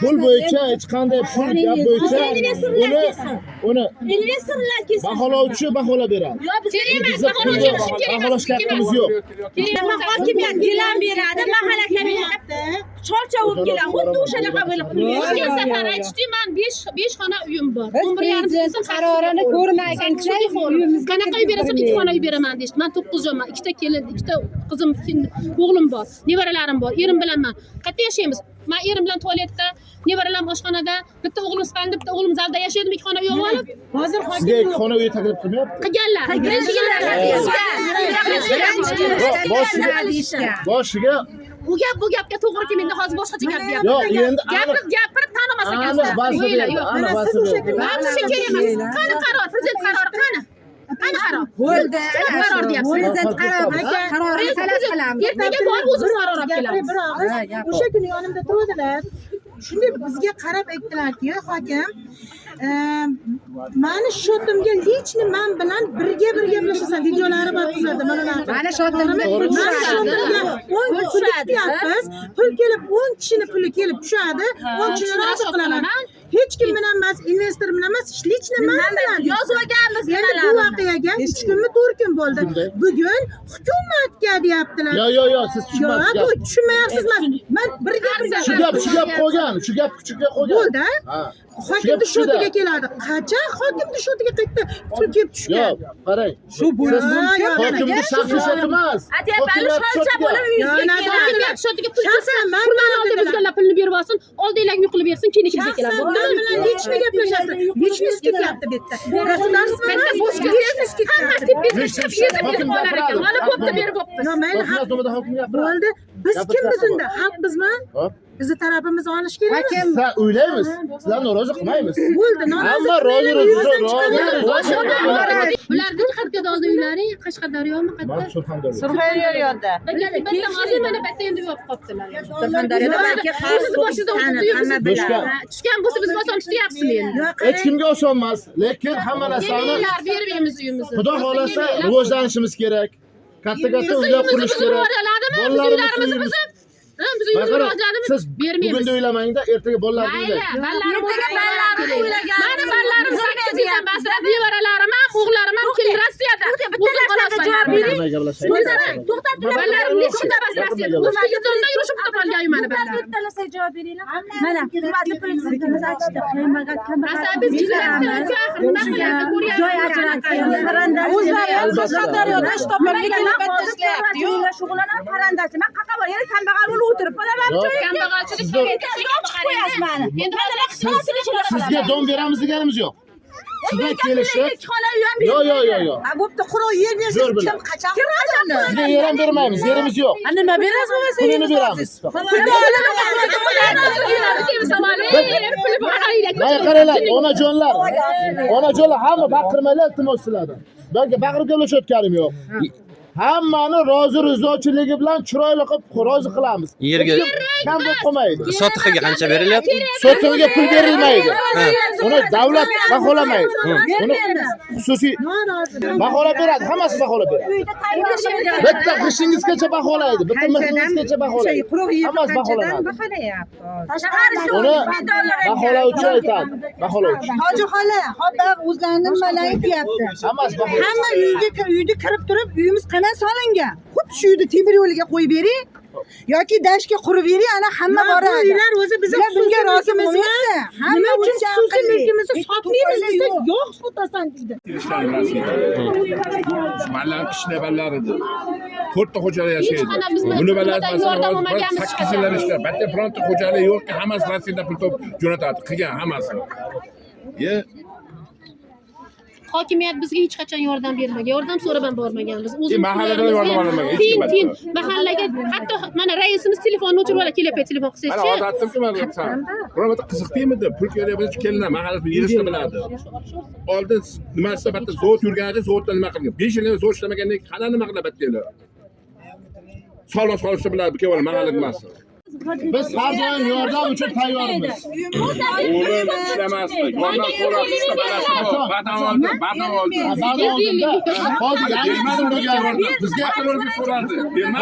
Pul bo'yicha hech qanday pul gap bo'yicha uni investorlar kesin. baholovchi baholab beradi. Biz baholashga haqqimiz yo'q. Hokimiyat gilam beradi, mahalla kabineti chorcha o'tgan, xuddi o'shanaqa bo'lib O'tgan safar aytishdi, men 5 xona uyim bor. Prezident qarorini ko'rmaguncha uyimiz qanaqa uy berasan, 2 xona uy beraman deydi. Men 9 yo'man, 2 ta kelin, 2 ta qizim, o'g'lim bor, nevaralarim bor, erim bilan men. Qayerda yashaymiz? Men erim bilan tualetda, nevaralarim oshxonada, bitta o'g'lim spalda, bitta o'g'lim zalda yashaydim, 2 xona uy olib. Hozir Sizga 2 xona uy taklif qilmayapti? Qilganlar. Boshiga Bu gapga to'g'ri kelmaydi. Hozir boshqacha gap deyapti. yo'q, endi gapirib tanimasa ekan. Qani qaror, prezident qarori qani? Qani qaror? bo'ldi. Qaror deyapsiz. Prezident qarorini talab qilamiz. Ertaga borib o'zimiz qaror olib kelamiz. O'sha kuni yonimda turdilar. Shunda bizga qarab aytdilarki, hokim, mani shotimga lechni men bilan birga gaplashasan, videolari bor bizlarda mana bunaqa. Mana shotimga pul tushadi. 10 pul kelyapmiz. Pul kelib 10 kishini puli kelib tushadi. 10 kishini rozi qilaman. Hech kim bilan emas, investor bilan emas, lechni men bilan yozib olganmiz. Endi bu voqeaga 3 kunmi 4 kun bo'ldi. Bugun hukumatga deyaptilar. Yo'q, siz tushunmaysiz. Yo'q, tushunmayapsiz. Men birga Shu gap qo'ygan, shu gap kuchga qo'ygan. bo'ldi. Hokimni shotiga keladi. Qachon hokimni shotiga qaytdi? Pul kelib tushgan. Yo'q, qarang. Shu bo'lsa Hokimni shaxsiy shoti emas. Shotiga pul kelsa, pullarni oldi bizga pulni berib olsin, oldinglarga qilib bersin, keyin ikimizga keladi. Men bilan lechni gaplashasiz. Lechni ketyapti bu yerda. Gosударственный bosh kelsa, hammasi bizga yetib qolar ekan. Mana bo'pti, berib bo'pti. Yo, mayli, haq hokimga gapiradi. bo'ldi. Biz kimmiz unda? Xalqmizmi? Bizni tarafimizni olish kerak. Siz o'ylaymiz. Sizlar norozi qilmaymiz. Bo'ldi, norozi. Hamma rozi. Bularning Qashqadaryoda uylari, Qashqadaryomi qayerda? Mana Surxondaryo. Surxondaryoda. Bitta hozir mana bitta endi yopib qolibdilar. Surxondaryoda balki Siz boshida tushgan bo'lsa biz boson tutyapsizmi endi? Hech kimga oson emas, lekin hamma narsani bermaymiz uyimizni. Xudo xolasa rivojlanishimiz kerak. Katta uylar qurish kerak. Bollarimizni buzib, biz uyimizni rivojlantirib bermaymiz. Bugun o'ylamangda, ertaga bolalarni o'ylang. Ballarimizni o'ylagan. Mana ballarim 8 yildan boshlab nevaralarim ham, o'g'llarim ham keldi Rossiyada. O'zim xonasida javob bering. Ballarim nechta bas Rossiyada. O'zbekistonda yurishib topolgan mana ballarim. Bittalasak javob beringlar. Mana hurmatli prezidentimiz aytdi, qiymaga biz joy ajratgan. O'zlari Qashqadaryoda ish topib ishlayapti-yu. Shug'ullanib parandachi. Men qaqa bor, yana kambag'al bo'lib o'tirib qolaman. Sizga don beramiz deganimiz yo'q. Sizga kelishib. Yo'q. Bo'pti, qurol yer bersiz, kim qachon quradi? Sizga yer ham bermaymiz, yerimiz yo'q. Nima berasiz bo'lmasa? Pulini beramiz. Mana qaranglar, onajonlar hamma baqirmanglar iltimos sizlardan. Balki baqirib gaplashayotganim yo'q. Hammani rozi rizochiligi bilan chiroyli qilib rozi qilamiz. Yerga kam bo'lib qolmaydi. sotiqiga qancha berilyapti? Sotiqiga pul berilmaydi. Uni davlat baholamaydi. Uni xususiy baholab beradi, hammasi baholab beradi. Bitta qishingizgacha baholaydi, bitta mehringizgacha baholaydi. Hammasi baholanadi. Uni baholovchi aytadi, baholovchi. Hoji xola, hop o'zlarini nimalar aytyapti? Hammasi baholaydi. Hamma uyga kirib turib, uyimiz qanday solingan? Xuddi shu uyni temir yo'liga qo'yib bering yoki dashga qurib bering, ana hamma boradi. Bu uylar o'zi bizga bunga rozimizmi? Nima uchun xususiy mulkimizni sotmaymiz desak, yo'q sotasan deydi. Mallar qishlar edi. 4 ta xo'jalik yashaydi. Buni baland masalan 8 yillar ishlab, bitta bironta xo'jalik yo'qki, hammasi Rossiyada pul topib jo'natadi, qilgan hammasi. Hokimiyat bizga hech qachon yordam bermagan. Yordam so'rab ham bormaganmiz. Mahalladan yordam olmagan. Tin mahallaga hatto mana raisimiz telefonni o'chirib olib kelyapti, telefon qilsangiz-chi. Mana hozir aytdimku men san. Birovga qiziqdingmidi? Pul kelyapti, kelinlar mahallada yurishni biladi. Oldin nimasi bitta zo'r yurganida zo'rdan nima qilgan? 5 yil zo'r ishlamagandan qana nima qilib bittalar. Solishni biladi, keyin mahalla nimasi. Biz har doim yordam uchun tayyormiz. O'g'lim ishlamasdi. Yordam so'rab ishla balasi bor. Badam oldi. Hozir yangi tizim bo'lgan. Bizga so'radi.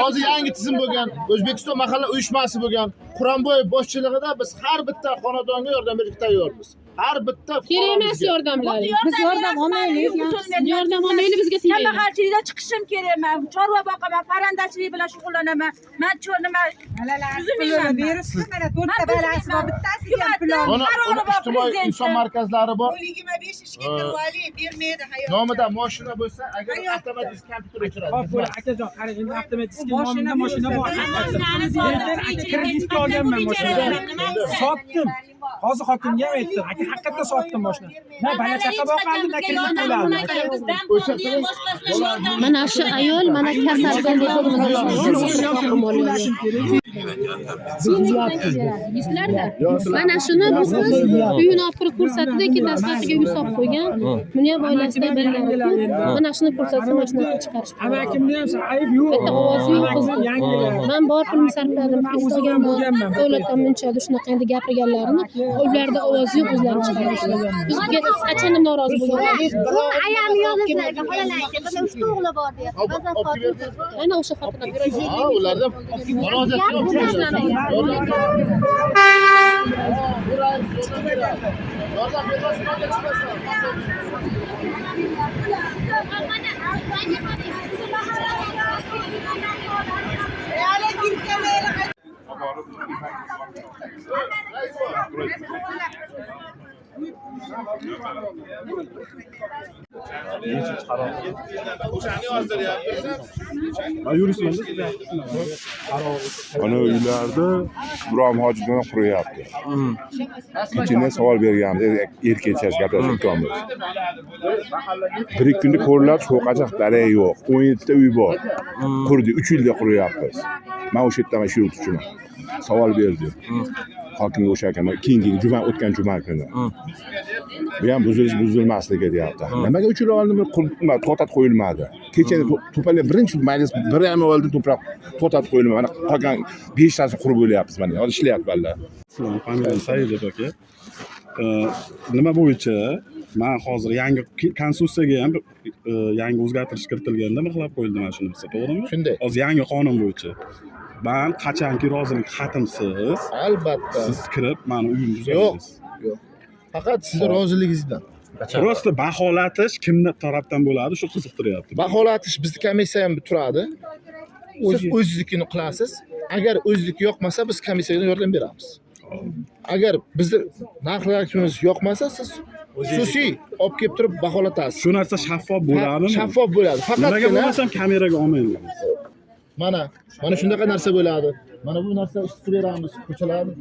hozir yangi tizim bo'lgan. O'zbekiston mahalla uyushmasi bo'lgan. Quronboyev boshchiligida biz har bitta xonadonga yordam berishga tayyormiz. Har bitta kerak emas yordamlar. Biz yordam olmaylik. Yordam olmaylik bizga tegmaydi. Kambag'alchilikda chiqishim kerak. Men chorva boqaman, parrandachilik bilan shug'ullanaman. Men nima uzumman. Beribsiz mana 4 ta balasi bor, bittasiga ham pul oldi. Uni ijtimoiy inson markazlari bor. 25 ishga kirvali bermaydi hayot. Nomida mashina bo'lsa, agar avtomatik kompyuter o'chiradi. Hop, bo'l akajon, qarang, endi avtomatik nomida mashina bor. Kreditga olganman mashinani. Sotdim. Hozir hokimga ham aytdim. Aka, haqiqatda sotdim mashinani. Men bola chaqa boqardim, kredit to'lardim. Mana shu ayol mana kasalga mana shuni biz uyini olib kirib ko'rsatdik, keyin dastlabkiga uy solib qo'ygan. Buni ham oilasida belladi. Mana shuni ko'rsatsa mashinaga chiqarish. Amakimda ham ayb yo'q. Bitta ovozi yo'q. Men bor pulimni sarfladim, qilganman. Davlatdan munchadi shunaqa endi gapirganlarini, ularda ovozi yo'q, o'zlari chiqarishdi. Bizga qachon norozi bo'lganmiz. Ayam yozizlarga qolalayki, bir 3 ta o'g'li bor deyapti. Ana o'sha xotinlar Ha, ularda murojaat yo'q. Ana uylarda Ibrohim hojidan quryapti. Kechinden savol berganmiz, erkechasi gaplashib turamiz. Bir ikki kunda ko'riladi, sho'qachoq dara yo'q. 17 ta uy bor. Qurdi, 3 yilda quryapmiz. Men o'sha yerda mana shu uchun savol berdi. Hokimga o'sha ekan, keyingi juma o'tgan juma kuni. Bu ham buzilmasligi deyapti. Nimaga 3 yil oldin to'xtatib qo'yilmadi? Kecha to'palab birinchi majlis 1 yil oldin to'xtatib qo'yilmadi. Mana qolgan 5 tasi qurib bo'lyapmiz mana. Hozir ishlayaptilar. Familiyam Saidov aka. Nima bo'yicha men hozir yangi konstitutsiyaga ham yangi o'zgartirish kiritilganda mixlab qo'yildi mana shuni bilsa, to'g'rimi? Shunday. Hozir yangi qonun bo'yicha men qachonki rozilik xatimsiz Albatta. siz kirib meni uyimni Yo'q. buzasiz. Faqat sizni roziligingizdan. Prosta baholatish kimni tarafdan bo'ladi, shu qiziqtiryapti. Baholatish bizni komissiya ham turadi. Siz o'zingiznikini qilasiz. Agar o'zingniki yoqmasa, biz komissiyaga yordam beramiz. Agar bizni narxlarimiz yoqmasa, siz xususiy olib kelib turib baholatasiz. Shu narsa shaffof bo'ladimi? Shaffof bo'ladi. Nimaga Faqatgina bo'lmasam kameraga olmayman. mana shunaqa narsa bo'ladi. Mana bu narsa ustida beramiz, ko'chalarni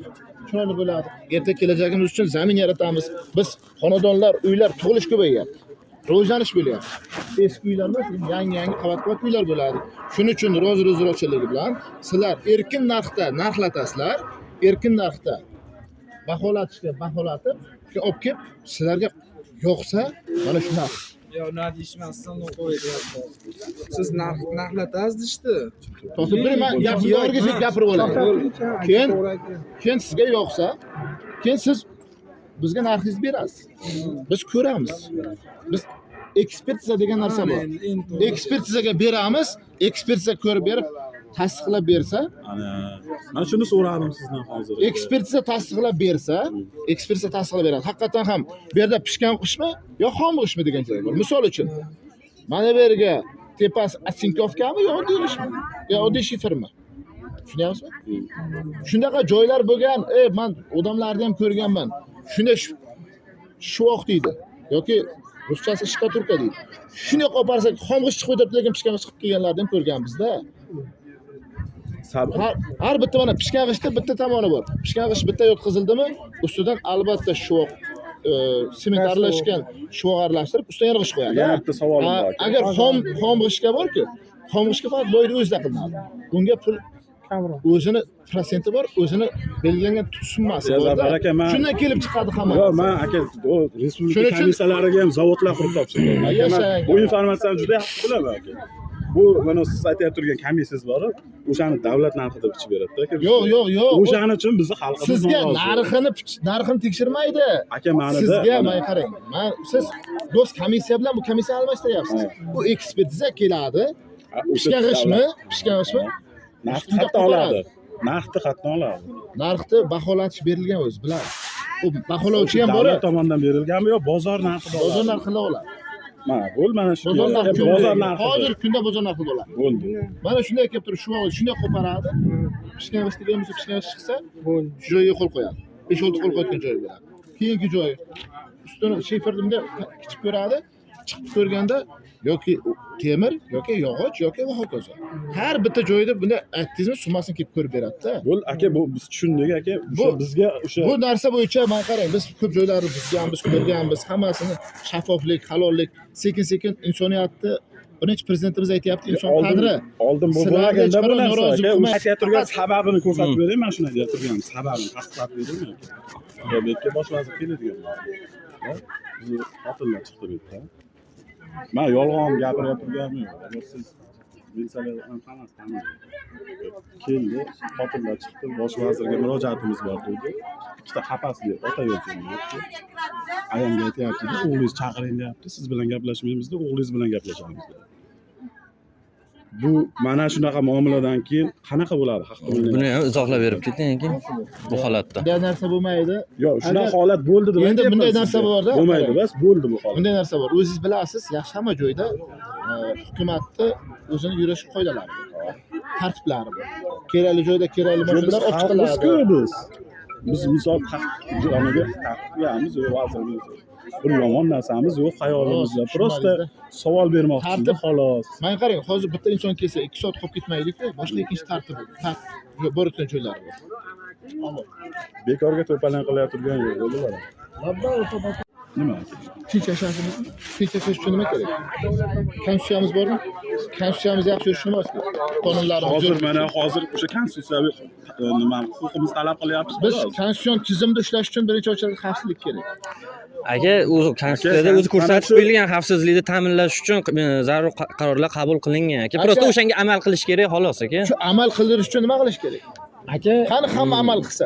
chiroyli bo'ladi. Erta kelajagimiz uchun zamin yaratamiz. Biz xonadonlar, uylar tug'ilish ko'payyapti. Rivojlanish bo'lyapti. Eski uylar emas, yangi qavat-qavat uylar bo'ladi. Shuning uchun rozi-rozirochiligi bilan sizlar erkin narxda narxlatasizlar, erkin narxda baholatishga baholatib, keyin olib kelib sizlarga yoqsa, mana shu narx. Yo, nima deyishmasdan qo'ydi. Siz narxlatasiz ishdi. To'xtab turing, men o'rgishib gapirib olaman. Keyin sizga yoqsa, keyin siz bizga narxingizni berasiz. Biz ko'ramiz. Biz ekspertiza degan narsa bor. Ekspertizaga beramiz, ekspertiza ko'rib berib tasdiqlab bersa, Mana shuni so'radim sizdan hozir. ekspertiza tasdiqlab bersa, ekspertiza tasdiqlab beradi. Haqiqatan ham bu yerda pishgan qishmi yo xom qishmi degan joy bor. Misol uchun, mana bu yerga tepasi atsinkovkami yo oddiy ishmi? Yo oddiy shifermi? Tushunyapsizmi? Shunaqa joylar bo'lgan, men odamlarni ham ko'rganman. Shunday shuvoq deydi yoki ruschasi shkaturka deydi. Shuni qoparsak xom qish chiqib o'tadi, lekin pishgan qish chiqib kelganlarni ham ko'rganmiz-da. Har bitta mana pishgan g'ishtda bitta tomoni bor. Pishgan g'isht bitta yotqizildimi, ustidan albatta shuvoq sement aralashgan shuvoq aralashtirib, ustidan yana g'isht qo'yadi. Yana bitta savolim bor. Agar xom g'ishtga borki, xom g'ishtga faqat loyda o'zida qilinadi. Bunga pul o'zini prosenti bor, o'zini belgilangan summasi bor. Shundan kelib chiqadi hamma. Yo'q, men aka, o respublika komissiyalariga ham zavodlar qurib topshirdim. Bu informatsiyani juda yaxshi bilaman aka. bu mana siz aytib turgan komissiyasiz bor, o'shani davlat narxi deb bichib beradi-da. aka. Yo'q. O'shaning uchun bizni xalqimiz Sizga norozi. narxini tekshirmaydi. Aka manida Sizga men qarang. Siz do'st komissiya bilan bu komissiyani almashtiryapsiz. Bu ekspertiza keladi. Pishgan g'ishmi? Narxni qatdan oladi. Narxni baholatish berilgan o'zi bilan. U baholovchi ham bor. Davlat tomonidan berilganmi yo bozor narxida oladi? Bozor narxida oladi. Mana shu. Bozor narxi. narxi. Hozir kunda bozor narxida oladi. Bo'ldi. Mana shunday kelib turib, shu shunday qo'paradi. Pishgan g'ish degan bo'lsa, pishgan g'ish chiqsa, shu joyga qo'l qo'yadi. 5-6 qo'l qo'ygan joyi bo'ladi. Keyingi joyi ustini shiferda kichib ko'radi. Chiqib ko'rganda yoki temir yoki yog'och yoki va hokazo. Har bitta joyda buni aytdingizmi, summasini kelib ko'rib beradi-da. Bo'l aka, bu biz tushundik aka. Bizga o'sha bu narsa bo'yicha men qarang, biz ko'p joylarni buzganmiz, ko'rganmiz, hammasini shaffoflik, halollik, sekin-sekin insoniyatni birinchi prezidentimiz aytayapti, inson qadri. Oldin bo'lmaganda bu narsa aka, o'sha aytib turgan sababini ko'rsatib beraymi? Mana shuni aytib turgan sababini tasdiqlab beraymi? Yo, bekka bosh vazir keladigan. Biz xotinlar chiqdi bu yerda. Men yolg'on gapirib turganim yo'q. Agar siz bilsangiz ham hammasi tamom. Keldi, xotinlar chiqdi, bosh vazirga murojaatimiz bor dedi. Ikkita xapasli ota yo'qdi. Ayamga aytyapti, o'g'lingiz chaqiring deyapti. Siz bilan gaplashmaymiz-da, o'g'lingiz bilan gaplashamiz. Bu mana shunaqa muomaladan keyin qanaqa bo'ladi haqqi? Buni ham izohlab berib keting keyin bu holatda. Bunday narsa bo'lmaydi. Yo'q, shunaqa holat bo'ldi deb. Endi bunday narsa borda. Bo'lmaydi, bas, bo'ldi bu holat. Bunday narsa bor. O'zingiz bilasiz, yaxshi hamma joyda hukumatni o'zini yurish qoidalari bor. Tartiblari bor. Kerakli joyda kerakli mashinalar olib chiqiladi. Biz misol joniga taqiyamiz va vazirimiz. Bir yomon narsamiz yo'q hayolimizda. Prosta savol bermoqchimiz xolos. Men qarang, hozir bitta inson kelsa 2 soat qolib ketmaylik-ku, boshqa ikkinchi tartib bor o'tgan joylar bor. Bekorga to'palan qilayotgan yo'q, bo'ladi. Nima? Tinch yashashimizmi? Tinch yashash uchun nima kerak? Konstitutsiyamiz bormi? Konstitutsiyamiz yaxshi yurishini emas. Qonunlarimiz hozir o'sha konstitutsiyaviy nima huquqimiz talab qilyapmiz. Biz konstitutsion tizimda ishlash uchun birinchi o'rinda xavfsizlik kerak. Aka, o'zi konstitutsiyada o'zi ko'rsatib qo'yilgan xavfsizlikni ta'minlash uchun zarur qarorlar qabul qilingan. Aka, prosta o'shanga amal qilish kerak xolos aka. Shu amal qilish uchun nima qilish kerak? Aka, qani hamma amal qilsa?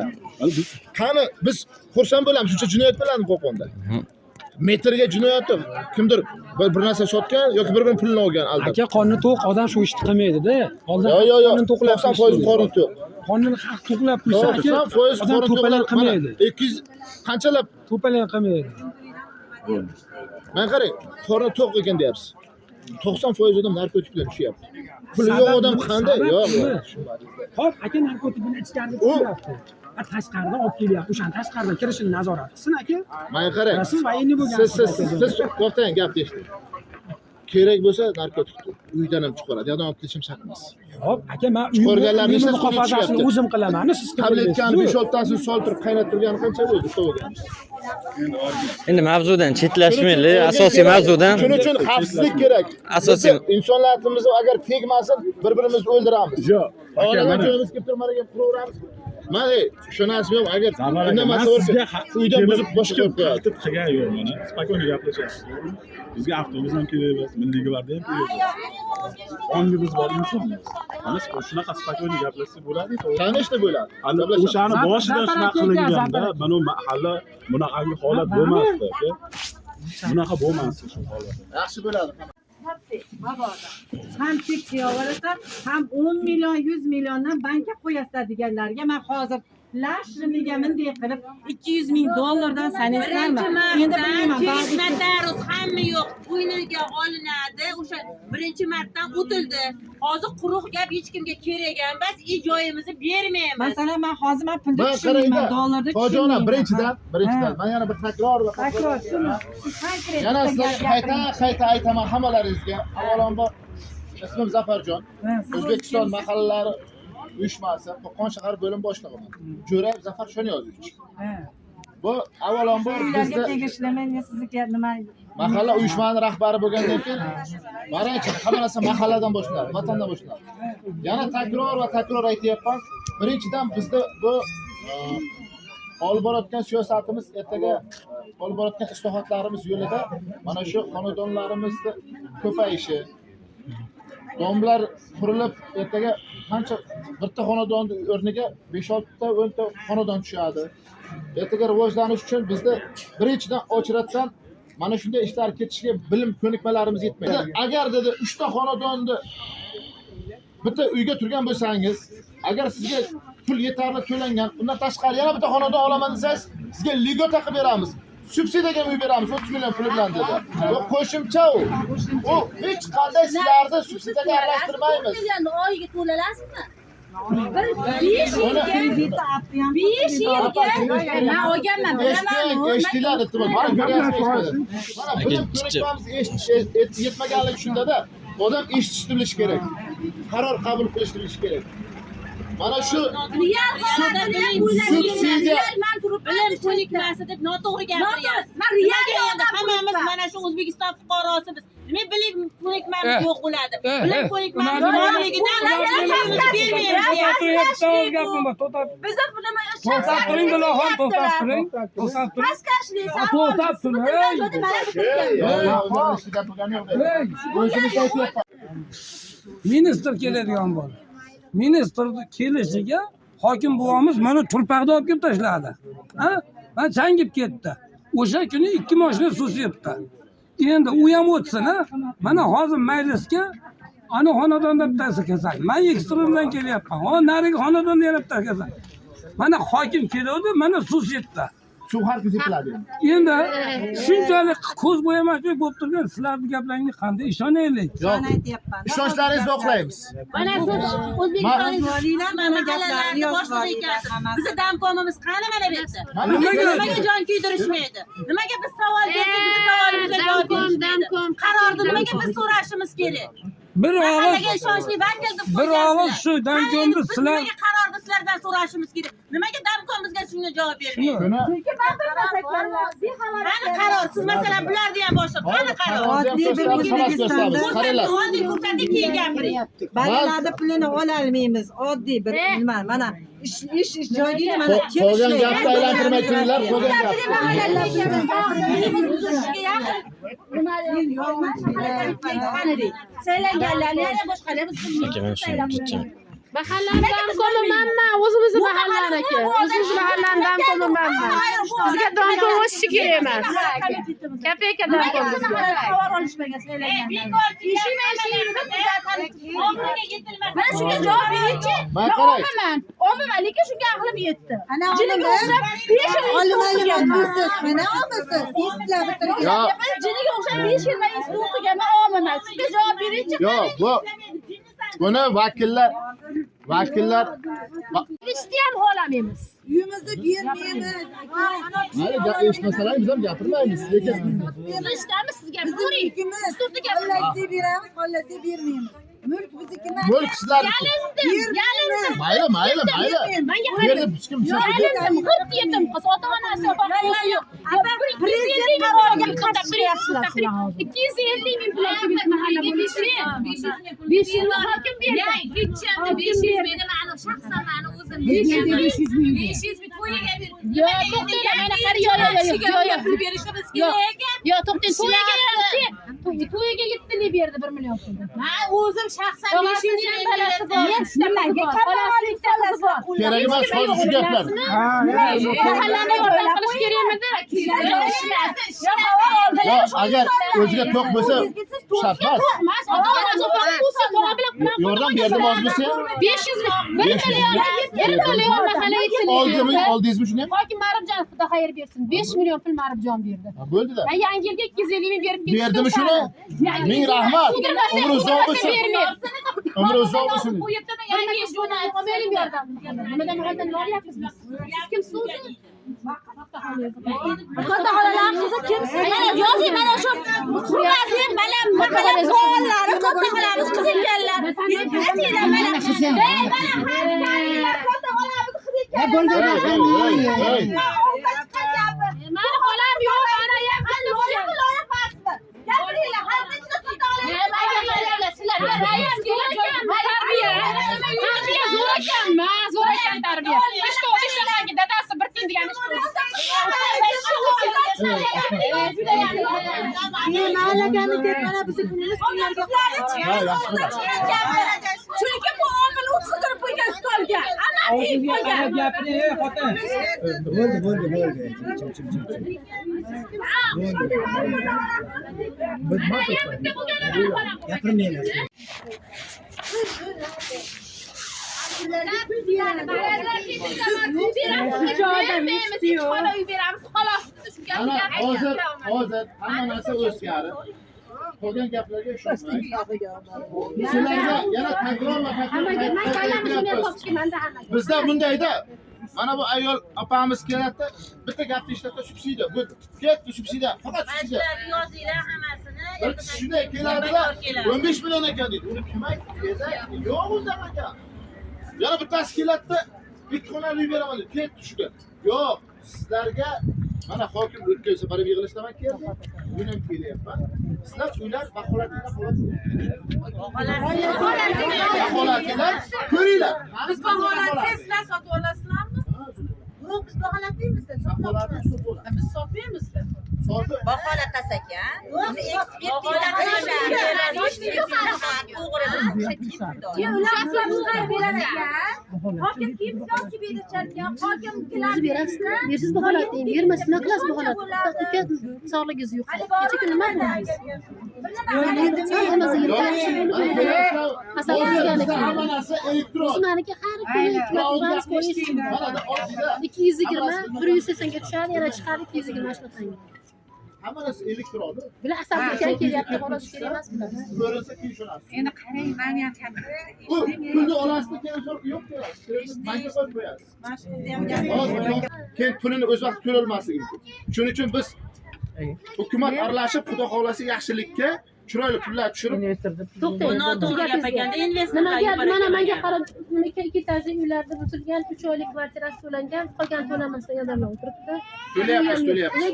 Qani biz xursand bo'lamiz, shuncha jinoyat bo'ladimi Qo'qonda? Metrga jinoyatni kimdir bir narsa sotgan yoki bir-birini pulini olgan albatta. Aka, qonni to'q odam shu ishni qilmaydi-da. Oldin qonni to'qlab 90% qorin to'q. Qonun haq to'qlab qo'ysa, aka, 90% qorin to'qlab qilmaydi. 200 qanchalab to'palan qilmaydi. Men qarang, qorin to'q ekan deyapsiz. 90% odam narkotik bilan tushyapti. Puli yo'q odam qanday? Yo'q. Hop, aka narkotikni ichkarida tushyapti. Tashqaridan olib kelyapti. O'shani tashqaridan kirishini nazorat qilsin aka. Men qarang. Siz vayenniy bo'lgansiz. Siz to'xtang, gapni eshiting. Kerak bo'lsa narkotikni uydan ham chiqaradi, yo'qdan olib kelishim shart emas. Hop, aka, men chiqarganlarni uyimni muhofazasini o'zim qilaman. Siz tabletkani 5-6 tasini soltirib qaynatib turgani qancha bo'ldi? To'g'ri. Endi mavzudan chetlashmaylik, asosiy mavzudan. Shuning uchun xavfsizlik kerak. Asosiy insoniyatimizni agar tegmasin, bir-birimizni o'ldiramiz. Yo'q. Aka, mana joyimiz kelib turib, mana quraveramiz. Mana shu narsa yo'q, agar indamasa bo'lsa, uydan buzib boshqa qo'yib qo'yadi. Tahdid qilgan yo'q mana. Spokойно gaplashyapmiz. Bizga avtobus ham kerak emas, Milliy gvardiya ham kerak emas. Ongimiz bor insonmiz. Mana shunaqa spokойно gaplashsak bo'ladi. Qanday bo'ladi? O'shani boshida shunaqa qilinganda, mana mahalla bunaqangi holat bo'lmasdi, aka. Bunaqa bo'lmasdi shu holat. Yaxshi bo'ladi. Ham chek qilaverasa, ham 10 million, 100 milliondan bankka qo'yasizlar deganlarga men hozir lashimiga bunday qilib 200 ming dollardan sanaysizlarmi? Endi bilmayman, Notarus hamma yo'q, uyniga olinadi. O'sha birinchi martadan o'tildi. Hozir quruq gap hech kimga kerak emas, joyimizni bermaymiz. Masalan, men hozir pulda tushunmayman, dollarda Hojona birinchidan, men yana bir takror shuni siz konkret yana qayta aytaman hammalaringizga. Avvalambor ismim Zafarjon. O'zbekiston mahallalari uyushmasi Qo'qon shahar bo'lim boshlig'iman. Jo'rayev Zafar Shoniyozovich. Bu avvalambor bizda tegishli sizga nima mahalla uyushmani rahbari bo'lgandan keyin birinchi hamma narsa mahalladan boshlanadi, vatandan boshlanadi. Yana takror aytyapman. Birinchidan bizda bu olib borayotgan siyosatimiz, ertaga olib borayotgan islohotlarimiz yo'lida mana shu xonadonlarimizni ko'payishi, domlar qurilib, ertaga qancha bitta xonadonni o'rniga 5-6 ta, 10 ta xonadon tushadi. Ertaga rivojlanish uchun bizda birinchidan ochratdan mana shunday ishlar ketishiga bilim ko'nikmalarimiz yetmaydi. Agar dedi 3 ta xonadonni bitta uyga turgan bo'lsangiz, agar sizga pul yetarli to'langan, undan tashqari yana bitta xonadon olaman desangiz, sizga ligo taqib beramiz. Subsidiyaga uy beramiz 30 million pul bilan dedi. Bu qo'shimcha u. U hech qanday sizlarni subsidiyaga aralashtirmaymiz. Oyiga to'lalasizmi? 5 yilga men olganman, bilaman. Eshitdilar, iltimos. Mana ko'ryapsiz. Mana bilim ko'nikmamiz yetmaganligi shunda-da, odam eshitishni bilish kerak. Qaror qabul qilishni bilish kerak. Mana shu subsidiya bilim ko'nikmasi deb noto'g'ri gapiryapsiz. Men real hammamiz mana shu O'zbekiston fuqarosimiz. Nima bilim ko'nikmamiz yo'q bo'ladi. Bilim ko'nikmamiz borligidan Biza nima to'xtab turing bulohon, to'xtab turing. To'xtab turing. To'xtab turing. Ministr keladigan bo'ldi. Ministr kelishiga hokim buvomiz mana turpaqda olib kelib tashladi. Ha? Va changib ketdi. O'sha kuni 2 mashina suv sepdi. Endi u ham o'tsin, ha? Mana hozir majlisga ana xonadonda bittasi kelsak. Men ekstremdan kelyapman. Ha, narigi xonadonda yana bittasi kelsak. Mana hokim keldi, mana suv sepdi. suv har kun sepiladi. Endi shunchalik ko'z bo'yamoqchi bo'lib turgan sizlarning gaplaringga qanday ishonaylik? Mana aytyapman. Ishonchlaringizni oqlaymiz. Mana siz O'zbekistonliklar mana gaplarini boshqa ekansiz. Bizni damkomimiz qani mana bu yerda? Nimaga jon kuydirishmaydi? Nimaga biz savol bersak, biz savolimizga javob berishmaydi? Qarorni nimaga biz so'rashimiz kerak? Bir og'iz ishonchli vakil deb bir og'iz shu damkomni sizlar nimaga qarorni sizlardan so'rashimiz kerak? Nimaga damkomimizga shunga javob bermaydi? Chunki qani qaror? Siz masalan bularni ham boshqa qani qaror? Oddiy bir O'zbekistonda Oddiy ko'rsating keyin gapiring. bolalarni pulini ololmaymiz. Oddiy bir nima mana ish joyiga mana qolgan gapni aylantirmay turinglar, qolgan gap. Saylanganlarni yana boshqalarimiz Mahallamdan ko'mamanman, o'zimizni mahallaniki. O'zimizni mahallamdan ko'mamanman. Bizga donko o'sishi kerak emas. Kapeka donko bizga. Mana shunga javob beringchi. Men qarang. Olmayman, lekin shunga aqlim yetdi. ana jiniga o'xshab 5 yil olmaysiz, mana olmaysiz. Institutlar bitirgan. Yo, Jiniga o'xshab 5 yil men institut o'qiganman, olmayman. Shunga javob beringchi. yo, buni vakillar Ishni ham xohlamaymiz. Uyimizni bermaymiz. mayli gap eshitmasalar biz ham gapirmaymiz, lekin Siz ishdamiz, sizga Bizning ko'ring. mulkimiz. Sudga gapiring. Xohlasak beramiz, xohlasak bermaymiz. Mulk bizniki emas. mulk sizlar. Yalindim. Mayli. Menga Bu yerda hech kim yalindim. 40 yetim qiz, ota-onasi boquvchi yo'q. Prezident qaroriga qatnashyapsizlar. 250 ming bilan kirik mahalla bo'lishi. 5 yil hokim berdi. Ketchamda 500 meni ma'lum shaxsan meni o'zim 500 ming to'yiga berdim. Yo, to'xtang, mana qari yo. Pul berishimiz kerak. Yo, to'xtang, to'yiga 7 li berdi 1 million pul. Men o'zim shaxsan 500 ming balasi bor. kerak emas hozir shu gaplar. Mahallani yordam qilish kerakmidi? Yo, agar o'ziga to'q bo'lsa shart emas. Emas, ota-onasi boquvchi to'la bilan Yordam berdim ozmisi? 500 ming. 1 million mahalla Oldingizmi shuni? Hokim Ma'rifjon xudo xayr bersin. 5 million pul Ma'rifjon berdi. Bo'ldi-da. Men yangi yilga 250 ming berib ketdim. Berdimi shuni? Ming rahmat. Umr uzoq bo'lsin. Umr uzoq bo'lsin. bu yerda yangi ish jo'natib Qo'ying berdim. Nimadan oldin noryapmiz biz? Kim suvdi? Katta xolalar qizi kimsiz? Mana yozing, mana shu hurmatli mana mahalla faollari katta xolamiz qiz ekanlar. Aytinglar mana. Mana katta xolamiz qiz ekanlar. Mani xolam yo'q, mana yaqin Loyiqmasmi? Gapiringlar, har qancha sota Tarbiya zo'r ekanmi? Zo'r ekan tarbiya. Ishto'g'dagi dadasi bir tiyin degan ish. Mahallagani deb mana bizni kunimiz kunlarga Ha, yaxshi bo'ladi. Chunki bu omil o'tkazib qo'ygan stolga. Hamma tiyib qo'ygan. Ana hozir hamma narsa o'zgarib. Qolgan gaplarga ishonmang. Sizlarga yana takror va takror bizda bundayda mana bu ayol opamiz keladi, bitta gapni ishlatdi, subsidiya. Bu ketdi subsidiya, faqat subsidiya. Yozinglar hammasini. Shunday keladilar, 15 million ekan deydi. Uni kim aytdi? Yo'q unda ekan. Yana bittasi keladi, ikki xonali uy beraman deydi. Ketdi shuga. Yo'q, sizlarga mana hokim o'tgan safar yig'ilishdan keldi. Men ham kelyapman. Sizlar uylar vakolatida vakolatida ko'ringlar. Biz vakolatni sizlar sotib olasizlarmi? Yo'q, biz vakolatlaymiz deb Biz sotmaymiz-da. Vakolat qilsak a? Uni ekspertiza Hokim kim yoki beracharkan? Hokim Siz berasizmi? Bersiz vakolatlaying. Bermasiz nima qilasiz vakolat? Uka sog'ligingiz yo'q. Kecha kuni nima qildingiz? Hammasi yirtilishi bo'lib masalan o'zgarlik. Hamma narsa elektron. Bizmaniki har kuni bank qo'yish 220, 180 ga tushadi, yana chiqadi 220 shunaqangi. Hamma narsa elektron. Bular asallikdan kelyapti, xolos kerak emas bular. Ko'rinsa keyin ishonasiz. Endi qarang, men ham Bu pulni olasizda televizor yo'q qo'yasiz. Bankka qo'yib qo'yasiz. Keyin pulini o'z vaqtida to'lolmasligi mumkin. Shuning uchun biz hukumat aralashib, xudo xohlasa yaxshilikka chiroyli pullar tushirib To'xtang. noto'g'ri gap ekanda investorlar Nimaga mana menga qarab ikki etajli uylarda buzilgan 3 oylik kvartirasi to'langan, qolgan to'lamasdan odamlar o'tiribdi. to'layapmiz.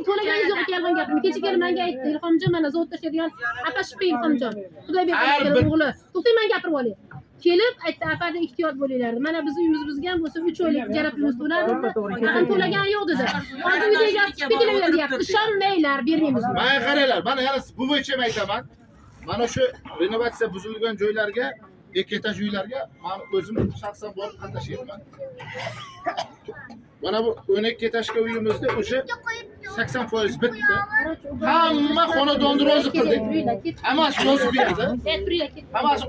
To'laganingiz yo'q ekan gapni. Kecha kelib menga aytdi, Ilhomjon mana zavod tashlaydigan apashib Ilhomjon. Xudo bersin o'g'li. To'xtang, men gapirib olay. Kelib aytdi, "Apada ehtiyot bo'linglar. Mana biz uyimiz buzgan bo'lsa 3 oylik ijara pulimiz to'ladi. Lekin to'lagan yo'q" dedi. Hozir uyda egasi chiqib ketaveryapti. Ishonmanglar, bermaymiz. Mana qaranglar, mana yana bu bo'yicha ham aytaman. Mana shu renovatsiya buzilgan joylarga, ikki etaj uylarga men o'zim shaxsan borib qatnashyapman. Mana bu 12 etajga uyimizda o'sha 80% bitdi. Hamma xonadonni rozi qildik. Hammasi rozi berdi. Hammasi